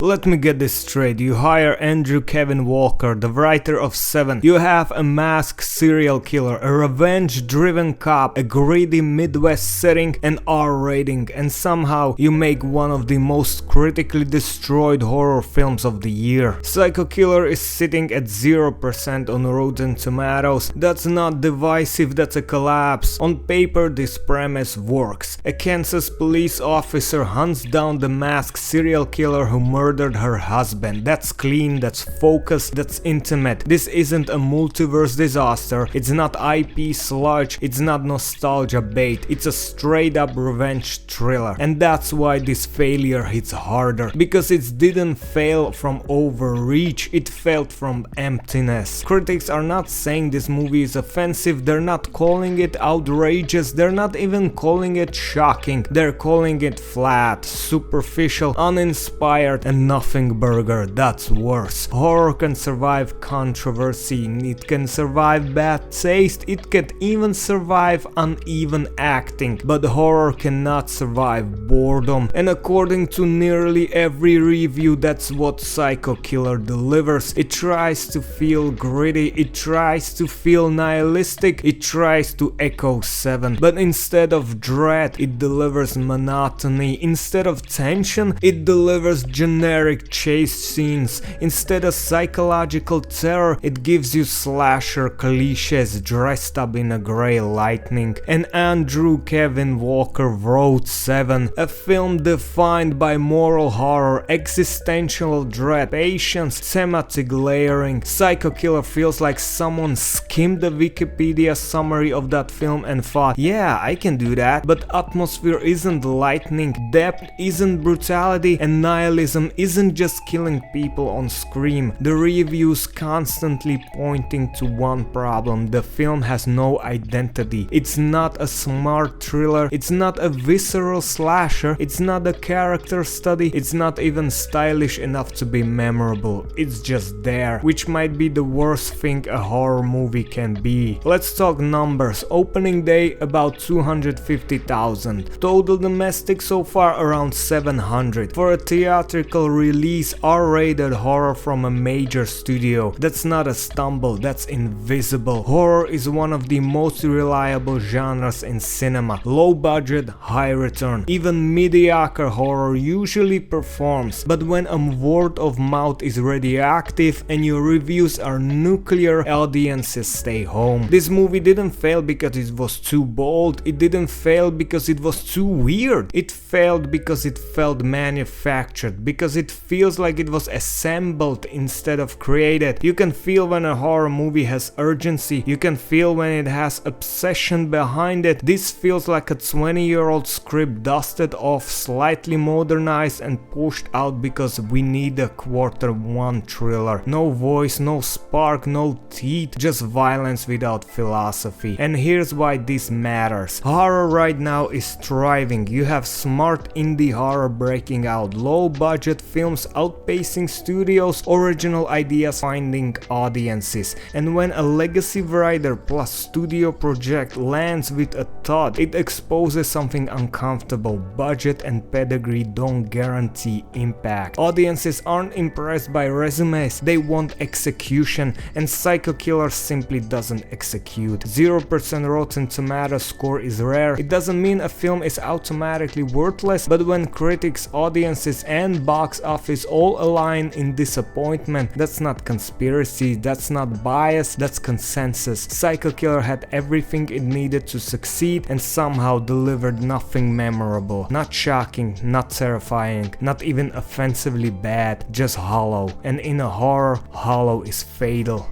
Let me get this straight, you hire Andrew Kevin Walker, the writer of Se7en. You have a masked serial killer, a revenge-driven cop, a greedy Midwest setting, an R rating, and somehow you make one of the most critically destroyed horror films of the year. Psycho Killer is sitting at 0% on Rotten Tomatoes. That's not divisive, that's a collapse. On paper this premise works. A Kansas police officer hunts down the masked serial killer who murdered her husband. That's clean, that's focused, that's intimate. This isn't a multiverse disaster, it's not IP sludge, it's not nostalgia bait, it's a straight up revenge thriller. And that's why this failure hits harder, because it didn't fail from overreach, it failed from emptiness. Critics are not saying this movie is offensive, they're not calling it outrageous, they're not even calling it shocking, they're calling it flat, superficial, uninspired, and nothing burger. That's worse. Horror can survive controversy, it can survive bad taste, it can even survive uneven acting, but horror cannot survive boredom. And according to nearly every review, that's what Psycho Killer delivers. It tries to feel gritty, it tries to feel nihilistic, it tries to echo Se7en, but instead of dread, it delivers monotony. Instead of tension, it delivers generic chase scenes. Instead of psychological terror, it gives you slasher cliches dressed up in a grey lightning. And Andrew Kevin Walker wrote Se7en, a film defined by moral horror, existential dread, patience, thematic layering. Psycho Killer feels like someone skimmed the Wikipedia summary of that film and thought, yeah, I can do that. But atmosphere isn't lightning, depth isn't brutality, and nihilism isn't just killing people on screen. The reviews constantly pointing to one problem: the film has no identity. It's not a smart thriller, it's not a visceral slasher, it's not a character study, it's not even stylish enough to be memorable. It's just there, which might be the worst thing a horror movie can be. Let's talk numbers. Opening day about 250,000. Total domestic so far around 700. For a theatrical release, R-rated horror from a major studio. That's not a stumble, that's invisible. Horror is one of the most reliable genres in cinema. Low budget, high return. Even mediocre horror usually performs, but when a word of mouth is radioactive and your reviews are nuclear, audiences stay home. This movie didn't fail because it was too bold, it didn't fail because it was too weird. It failed because it felt manufactured, because it feels like it was assembled instead of created. You can feel when a horror movie has urgency, you can feel when it has obsession behind it. This feels like a 20-year-old script dusted off, slightly modernized and pushed out because we need a Q1 thriller. No voice, no spark, no teeth, just violence without philosophy. And here's why this matters. Horror right now is thriving. You have smart indie horror breaking out, low budget films outpacing studios, original ideas finding audiences. And when a legacy writer plus studio project lands with a thought, it exposes something uncomfortable. Budget and pedigree don't guarantee impact. Audiences aren't impressed by resumes, they want execution, and Psycho Killer simply doesn't execute. 0% Rotten Tomatoes score is rare. It doesn't mean a film is automatically worthless, but when critics, audiences, and box office all align in disappointment, that's not conspiracy, that's not bias, that's consensus. Psycho Killer had everything it needed to succeed and somehow delivered nothing memorable. Not shocking, not terrifying, not even offensively bad, just hollow. And in a horror, hollow is fatal.